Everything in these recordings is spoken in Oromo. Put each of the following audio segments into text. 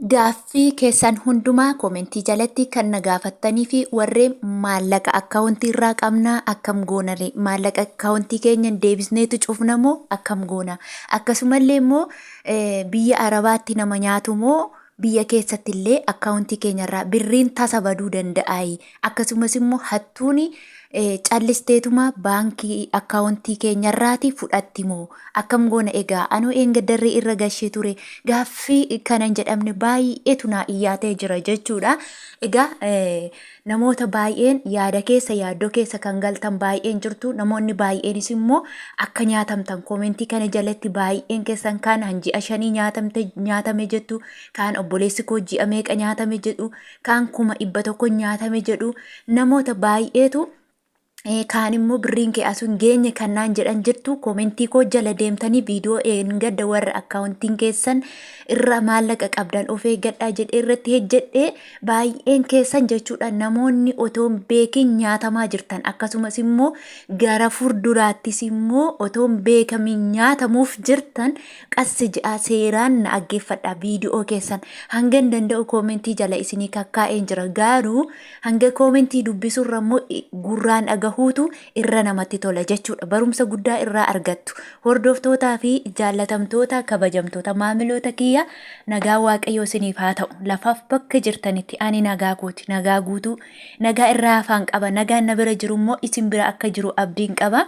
Gaffii keessan hundumaa komentii jalatti kan na gaafattanii fi warreen maallaqa akkaawuntii irraa qabnaa akkam goonare maallaqa akkaawuntii keenyan deebisneetu cufna moo akkam goona akkasumallee immoo biyya arabaatti nama nyaatu moo biyya keessatti illee akkaawuntii keenyarraa birriin tasa baduu danda'aayi akkasumas immoo hattuuni callisteetuma baankii akkaawuntii keenyarraati fudhatti moo akkam goona egaa anoo eengaddarree irra gashee ture gaaffii kanan jedhamne baay'eetu naa iyyaatee jira jechuudha. Egaa namoota baay'een yaada keessa yaaddoo keessa kan galtan baay'een jirtu namoonni baay'eenis immoo akka nyaatamtan komentii kana jalatti baay'een keessan kaan hanji'a 5 nyaatame jettu kaan obboleessi koo ji'a meeqa nyaatame jedhu kaan 100 nyaatame jedhu namoota baay'eetu kaan immoo birriin kee asuun geenye kannaan jedhan jirtu komentii koo jala deemtanii viidiyoo gadda warra akkaawuntiin keessan irra maallaqa qabdan of eeggadhaa jedhee irratti hejjedhee baay'een keessan jechuudha namoonni otoon beekin nyaatamaa jirtan akkasumas immoo gara fuulduraattis immoo otoon beekamin nyaatamuuf jirtan qassi ja'a seeraan na dhaggeeffadhaa viidiyoo keessan hangan danda'u komentii jala isinii kakkaa'een jira garuu hanga komentii dubbisuurra immoo gurraan huutu irra namatti tola jechuudha barumsa guddaa irraa argattu hordoftootaa fi jaallatamtoota kabajamtoota maamiloota kiyya nagaa waaqayyoo isiniif haa ta'u lafaaf bakka jirtanitti ani nagaa kooti nagaa guutuu nagaa irraa afaan qaba nagaan na bira jiru immoo isin bira akka jiru abdiin qaba.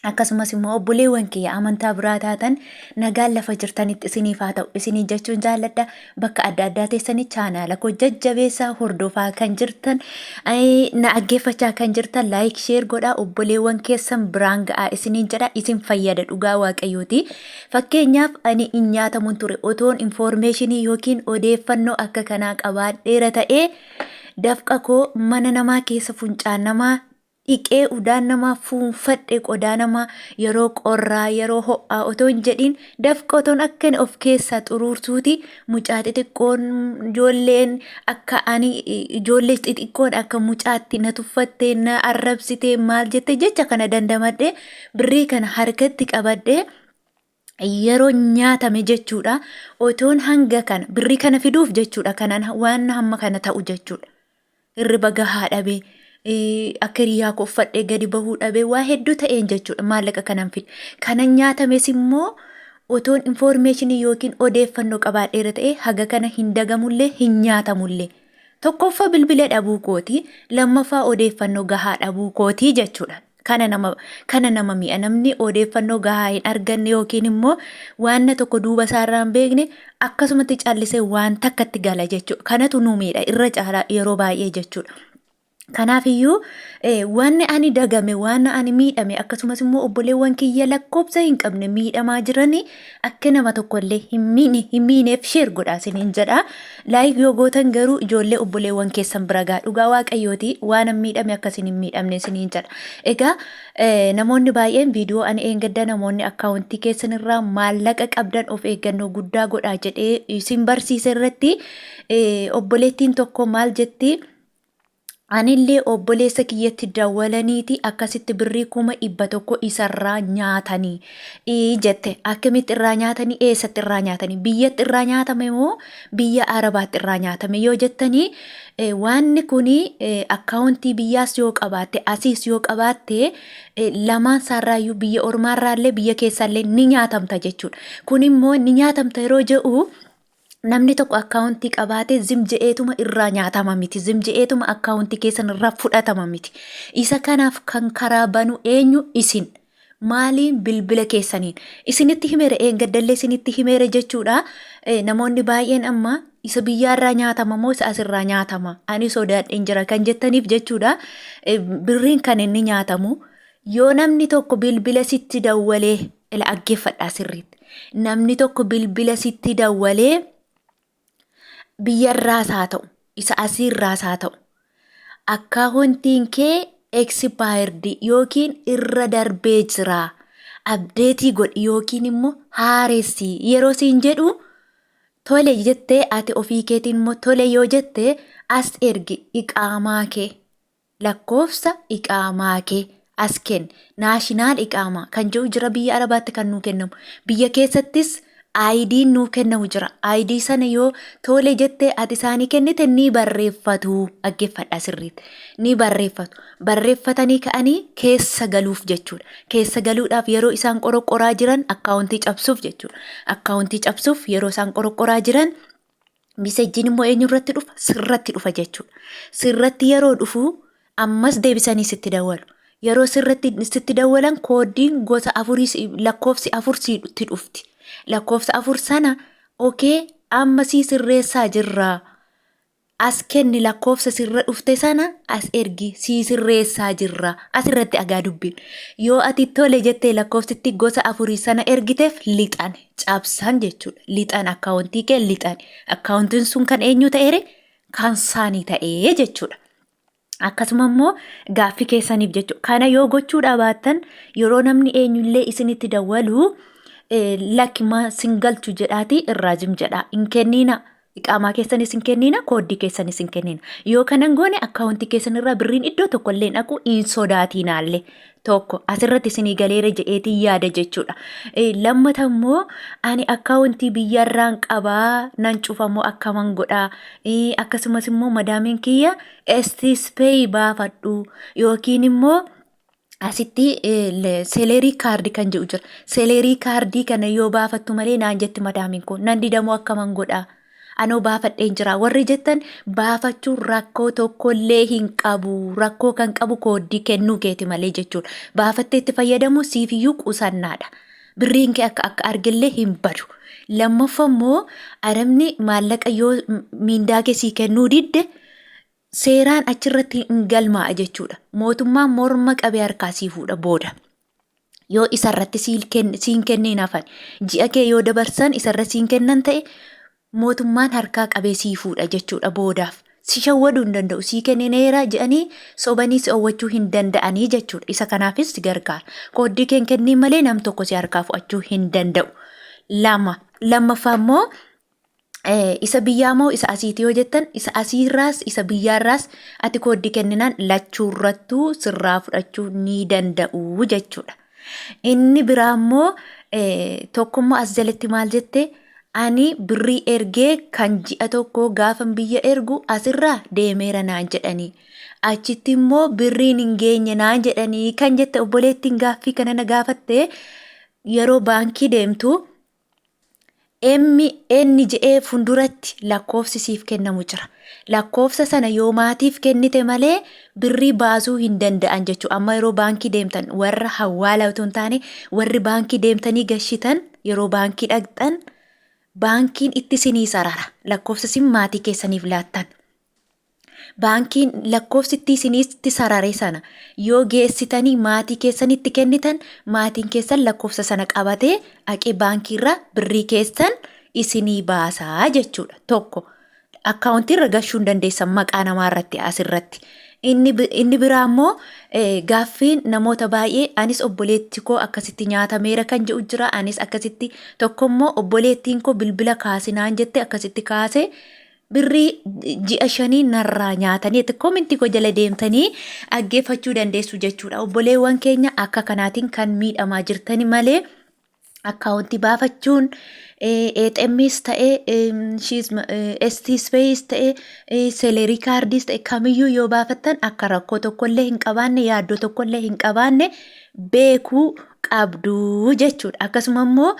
Akkasumas immoo obboleewwan kiyya amantaa biraa taatan nagaan lafa jirtanitti isiniif haa ta'u isinii jechuun jaalladha bakka adda addaa teessanii chaanaala koo jajjabeessaa hordofaa kan jirtan na dhaggeeffachaa kan jirtan laayik sheer godhaa obboleewwan keessan biraan ga'aa isiniin jedha isin fayyada dhugaa waaqayyooti. Fakkeenyaaf ani hin nyaatamuun ture otoon infoormeeshinii yookiin odeeffannoo akka kanaa qabaadheera ta'ee dafqa koo mana namaa keessa funcaan namaa dhiqee udaan namaa fuunfadhe qodaa namaa yeroo qorraa yeroo ho'aa otoo hin jedhin dafqa otoon akkan of keessaa xuruursuuti mucaa xixiqqoon ijoolleen akka ani ijoollee xixiqqoon akka mucaatti na tuffattee na arrabsitee maal jette jecha kana dandamadhe birrii kana harkatti qabadhe yeroo nyaatame jechuudha otoon hanga kana birrii kana fiduuf jechuudha kanaan waan hamma kana ta'u jechuudha hirriba gahaa dhabee akka hiriyaa koo uffadhee gadi bahuu dhabee waa hedduu ta'een jechuudha maallaqa kanan fide kanan nyaatames immoo otoon infoormeeshinii yookiin odeeffannoo qabaadheera ta'e haga kana hin dagamullee hin nyaatamullee tokkoffaa bilbila dhabuu kooti lammaffaa odeeffannoo gahaa dhabuu kooti jechuudha. Kana nama mi'a namni odeeffannoo gahaa hin arganne yookiin immoo waan tokko duuba isaarraa hin beekne akkasumatti callisee waan takkatti gala jechuudha kanatu nu miidha irra caalaa yeroo baay'ee jechuudha. Kanaafiyyuu waan ani dagame waan ani miidhame akkasumas immoo obboleewwan kiyya lakkoobsa hin qabne miidhamaa jiranii akka nama tokkollee hin miineef sheer godhaa isiniin jedha laayik yoo gootan garuu ijoollee obboleewwan keessan bira gaa dhugaa waaqayyooti waan an miidhame akkasin hin miidhamne isiniin jedha. Egaa namoonni baay'een viidiyoo ani eengadda namoonni akkaawuntii keessan irraa maallaqa qabdan of eeggannoo guddaa godhaa jedhee isin barsiise irratti obboleettiin tokko maal jetti. Anillee obboleessa kiyyatti dawwalaniiti akkasitti birrii 100 isarraa nyaatanii jette akkamitti irraa nyaatanii eessatti irraa nyaatanii biyyatti irraa nyaatame moo biyya arabaatti irraa nyaatame yoo jettanii waanni kuni akkaawuntii biyyaas yoo qabaatte asiis yoo qabaatte lamaan isaarraayyuu biyya ormaarraallee biyya keessaallee ni nyaatamta jechuudha kun immoo ni nyaatamta yeroo jedhu namni tokko akkaawuntii qabaate zimje'eetuma irraa nyaatama miti zimje'eetuma akkaawuntii keessan irraa fudhatama miti isa kanaaf kan karaa banu eenyu isin maaliin bilbila keessaniin isinitti himeera eengaddallee isinitti himeera jechuudha namoonni baay'een amma isa biyyaarraa nyaatama moo isa asirraa nyaatama ani sodaadheen jira kan jettaniif jechuudha birriin kan inni nyaatamu yoo namni tokko bilbila sitti dawwalee dhaggeeffadhaa sirriitti namni tokko bilbila sitti dawwalee biyyarraas haa ta'u isa asiirraas haa ta'u akkaawuntiin kee expired yookiin irra darbee jira abdeetii godhi yookiin immoo haaressi yeroo siin jedhu tole jettee ati ofii keetiin immoo tole yoo jettee as ergi iqaamaa kee lakkoofsa iqaamaa kee as kenni naashinaal iqaamaa kan jiru jira biyya arabaatti kan nuu kennamu biyya keessattis Aayidiin nuu kennamu jira. Aayidii sana yoo tole jettee ati isaanii kennite ni barreeffatu. Dhaggeeffadhaa sirriitti. Ni barreeffatu. Barreeffatanii ka'anii keessa galuuf jechuudha. Keessa galuudhaaf yeroo isaan qoraa jiran akkaawuntii cabsuuf jechuudha. Akkaawuntii cabsuuf yeroo isaan qoraa jiran misejjiin immoo eenyurratti dhufa? Sirratti dhufa jechuudha. Sirratti yeroo dhufu ammas deebisanii sitti dawwalu. Yeroo sirratti sitti dawwalan koodiin gosa afurii lakkoofsi afur sitti dhufti. Lakkoofsa afur sana amma sii sirreessaa jirra. As kenni lakkoofsa sirra dhufte sana as ergi sii sirreessaa jirra. Asirratti agaa dubbiin. Yoo ati tole jettee lakkoofsitti gosa afurii sana ergiteef lixan cabsan jechuudha. Lixan akkaawuntii kee lixan. Akkaawuntiin sun kan eenyu ta'eere? Kan saanii ta'ee jechuudha. Akkasuma immoo gaaffii keessaniif jechuudha. Kana yoo gochuudha baattan yeroo namni eenyullee isinitti dawwalu lakkima singalchu jedhaati irraa jim jedha. Hin kennina. Iqaamaa keessanis hin kennina. Kooddii keessanis hin kennina. Yoo kanan goone akkaawuntii keessanirraa birriin iddoo tokkollee dhaqu hin sodaatinaallee tokko asirratti isinii galeera jedheetii yaada jechuudha. Lammata immoo ani akkaawuntii biyyarraan qabaa nan cufamoo akkaman godhaa. Akkasumas immoo madaamiin kiyya STSPay baafadhu yookiin immoo asitti selerii kaardii kan jedhu jira. Selerii kaardii kana yoo baafattu malee naan jetti madaamiin kun nan didamoo akkaman godhaa. Anoo baafadheen jira. Warri jettan baafachuun rakkoo tokkollee hin qabu. Rakkoo kan qabu kooddii kennuu keeti malee jechuudha. Baafattee itti fayyadamu siifiyyuu qusannaadha. Birriin kee akka argillee hin badu. Lammaffaa immoo adamni maallaqa yoo miindaa kee sii kennuu didde seeraan achirratti hin galmaa'a jechuudha. Mootummaan morma qabee harkaa sii fuudha booda. Yoo isarratti siin kenneen hafan ji'a kee yoo dabarsan isarra siin kennan ta'e mootummaan harkaa qabee sii fuudha jechuudha boodaaf. Si shawwaduu hin danda'u. Sii kennineera jedhanii sobanii si oowwachuu hin danda'anii jechuudha. Isa kanaafis si gargaara. Kooddii kee kenniin malee nam tokko si harkaa fu'achuu hin danda'u. Lammaffaa immoo isa biyyaa moo isa asiiti yoo jettan isa asiirraas isa biyyaarraas ati kooddii kenninaan lachuurrattuu sirraa fudhachuu ni danda'u jechuudha. Inni biraa immoo tokkummaa as jalatti maal jette? Ani birrii ergee kan ji'a tokko gaafan biyya ergu asirraa deemeera naan jedhanii. Achitti immoo birriin hin geenye naan jedhanii kan jette obboleettiin gaaffii kana na gaafatte yeroo baankii deemtu inni je'ee funduratti lakkoofsi siif kennamu jira. Lakkoofsa sana yoo maatiif kennite malee birrii baasuu hin danda'an jechuudha. Amma yeroo baankii deemtan warra hawwaala otoo hin taane warri baankii deemtanii gashitan yeroo baankii dhaqxan baankiin itti sinii sarara. Lakkoofsa sin maatii keessaniif laattan. Baankiin lakkoofsitti isinitti sarare sana yoo geessitanii maatii keessanitti kennitan maatiin keessan lakkoofsa sana qabatee dhaqee baankiirraa birrii keessan isinii baasaa jechuudha. Tokko akkaawuntiirra gashuu hin dandeessan maqaa namaarratti asirratti. Inni biraa immoo gaaffiin namoota baay'ee anis obboleetti koo akkasitti nyaatameera kan jedhu jira. Anis akkasitti tokko immoo obboleettiin koo bilbila kaasinaan jette akkasitti kaase. Birrii ji'a 5 narraa nyaatanii koomentii koo jala deemtanii dhaggeeffachuu dandeessu jechuudha. Obboleewwan keenya akka kanaatiin kan miidhamaa jirtani malee akkaawuntii baafachuun ATMs ta'ee STSPays ta'ee selerii kaardiis ta'e kamiyyuu yoo baafattan akka rakkoo tokkollee hin qabaanne yaaddoo tokkollee hin qabaanne beekuu qabdu jechuudha. Akkasuma immoo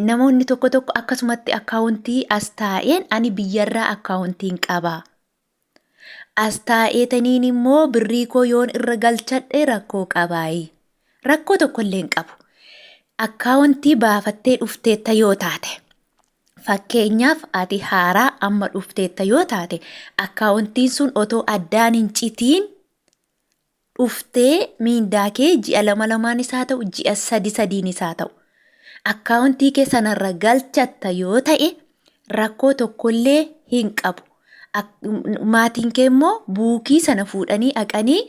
namoonni tokko akkasumatti akkaawuntii as taa'een ani biyyarraa akkaawuntiin qaba. As taa'eetaniin immoo birrii koo yoon irra galchadhe rakkoo qabaayi. Rakkoo tokkollee hin qabu. Akkaawuntii baafattee dhufteetta yoo taate. Fakkeenyaaf ati haaraa amma dhufteetta yoo taate akkaawuntiin sun otoo addaan hin citiin dhuftee miindaa kee ji'a 2 isaa ta'u ji'a 3 isaa ta'u akkaawuntii kee sanarra galchatta yoo ta'e rakkoo tokkollee hin qabu. Maatiin kee immoo buukii sana fuudhanii dhaqanii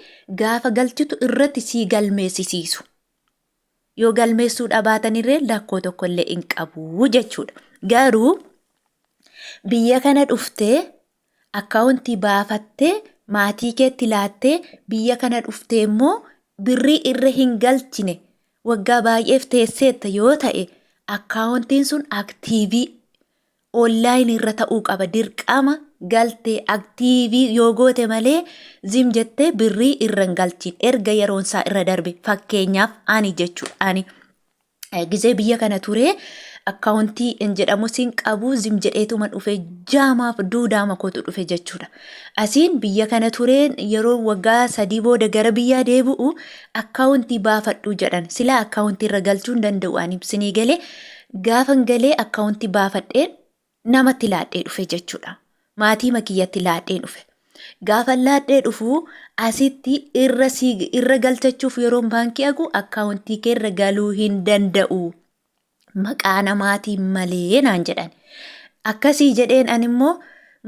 gaafa galchitu irratti sii galmeessisiisu. Yoo galmeessuu dhaabatanirree rakkoo tokkollee hin qabu jechuudha. Garuu biyya kana dhuftee akkaawuntii baafattee maatii keetti laattee biyya kana dhuftee immoo birrii irra hin galchine waggaa baay'eef teesseetta yoo ta'e akkaawuntiin sun aktiivii online irra ta'uu qaba. Dirqama galtee aktiivii yoo goote malee zim jettee birrii irra hin galchin. Erga yeroon isaa irra darbe fakkeenyaaf ani jechuudha. Ani gizee biyya kana ture akkaawuntii hin jedhamu siin qabu zim jedheetuma dhufe jaamaaf duudaama kootu dhufe jechuudha. Asiin biyya kana tureen yeroo waggaa 3 booda gara biyyaa deebi'u akkaawuntii baafadhu jedhan. Sila akkaawuntii irra galchuu hin danda'u ani ibsinii galee gaafan galee akkaawuntii baafadheen namatti laadhee dhufe jechuudha. Maatii makiyyatti laadhee dhufe. Gaafa laadhee dhufu asitti irra galchachuuf yeroo baankii agu akkaawuntii kee irra galuu hin danda'u. Maqaa namaatii malee naan jedhan. Akkasii jedheen ani immoo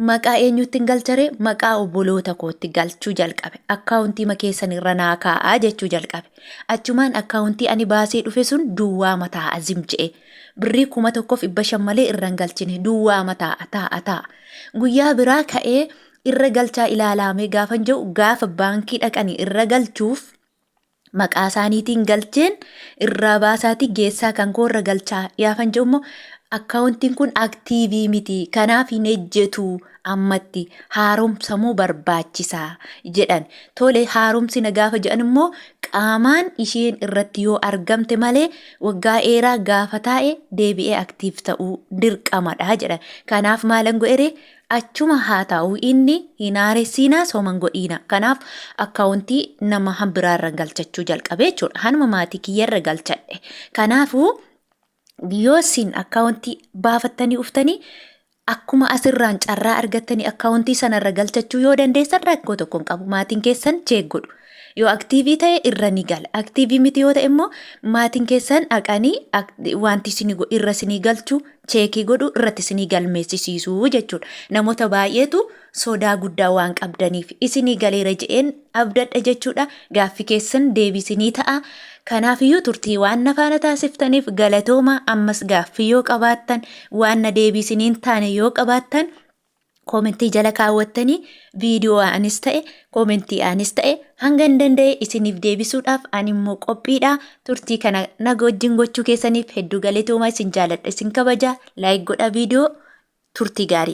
maqaa eenyutti hin galchare maqaa obboloota kootti galchuu jalqabe. Akkaawuntii makeessan irra naa kaa'aa jechuu jalqabe. Achumaan akkaawuntii ani baasee dhufe sun duwwaa mataa azim je'e. Birrii 1,500 malee irra hin galchine duwwaa mataa ta'a. Guyyaa biraa ka'ee irra galchaa ilaalamee gaafan jedhu gaafa baankii dhaqanii irra galchuuf maqaa isaaniitiin galcheen irraa baasaatii geessaa kan koo irra galchaa yaafan jedhu immoo akkaawuntiin kun aktiivii miti kanaaf hin ejjetu ammatti haaromsamuu barbaachisaa jedhan. Tole haaromsina gaafa jedhan immoo qaamaan isheen irratti yoo argamte malee waggaa dheeraa gaafa taa'e deebi'ee aktiif ta'uu dirqamadha jedhan. Kanaaf maalan godhe achuma haa ta'u inni hin haaressinaa sooman godhiina. Kanaaf akkaawuntii nama hambiraarra galchachuu jalqabe jechuudha. Hanuma maatii kiyyarra galchadhe. Kanaafuu yoo isin akkaawuntii baafattanii uftanii akkuma asirraan carraa argattanii akkaawuntii sanarra galchachuu yoo dandeessan rakkoo tokko hin qabu. Maatiin keessan cheek godhu. Yoo aktiivii ta'e irra ni gala. Aktiivii miti yoo ta'e immoo maatiin keessan dhaqanii wanti irra isinii galchuu cheekii godhu irratti isinii galmeessisiisuu jechuudha. Namoota baay'eetu sodaa guddaa waan qabdaniif isinii galeera je'een abdadha jechuudha. Gaaffii keessan deebisinii ta'a. Kanaafiyyuu turtii waan na faana taasiftaniif galatooma. Ammas gaaffii yoo qabaattan waan na deebisiniin taane yoo qabaattan koomentii jala kaawwattanii viidiyoo anis ta'e koomentii anis ta'e hanga hin danda'e isiniif deebisuudhaaf ani immoo qophiidha. Turtii kana naga wajjin gochuu keessaniif hedduu galatooma. Isin jaaladha, isin kabaja. Laayik godha viidiyoo. Turtii gaarii.